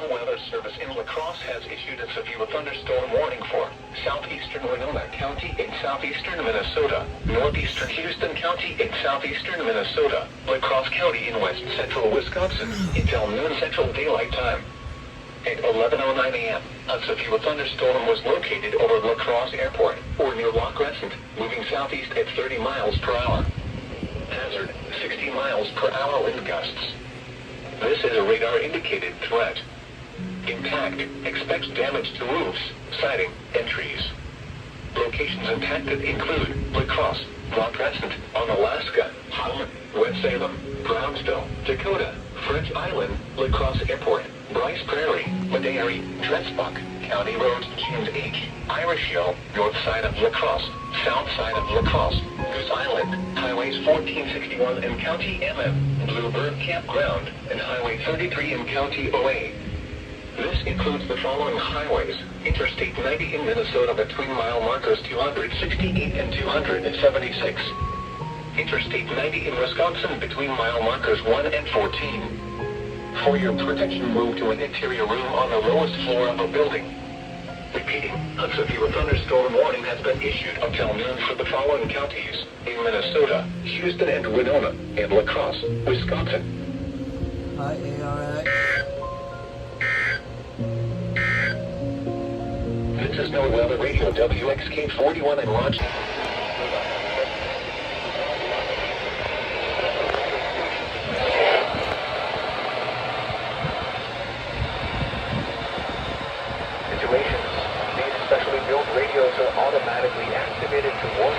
National Weather Service in La Crosse has issued a severe thunderstorm warning for southeastern Winona County in southeastern Minnesota, northeastern Houston County in southeastern Minnesota, La Crosse County in west central Wisconsin, until noon Central Daylight Time. At 11:09 a.m., a severe thunderstorm was located over La Crosse Airport, or near La Crescent, moving southeast at 30 miles per hour. Hazard, 60 miles per hour wind gusts. This is a radar-indicated threat. Impact, expects damage to roofs, siding, and trees. Locations impacted include La Crosse, La Crescent, Onalaska, Holland, West Salem, Brownsville, Dakota, French Island, La Crosse Airport, Bryce Prairie, Medaille, Dressbach, County Roads James H., Irish Hill, north side of La Crosse, south side of La Crosse, Goose Island, Highways 1461 and County MM, Bluebird Campground, and Highway 33 in County OA. This includes the following highways: Interstate 90 in Minnesota between mile markers 268 and 276. Interstate 90 in Wisconsin between mile markers 1 and 14. For your protection, move to an interior room on the lowest floor of a building. Repeating, a severe thunderstorm warning has been issued until noon for the following counties in Minnesota, Houston and Winona, and La Crosse, Wisconsin. Hi, ARX. This is NOAA Weather Radio WXK41 and launch. Situations. These specially built radios are automatically activated to warn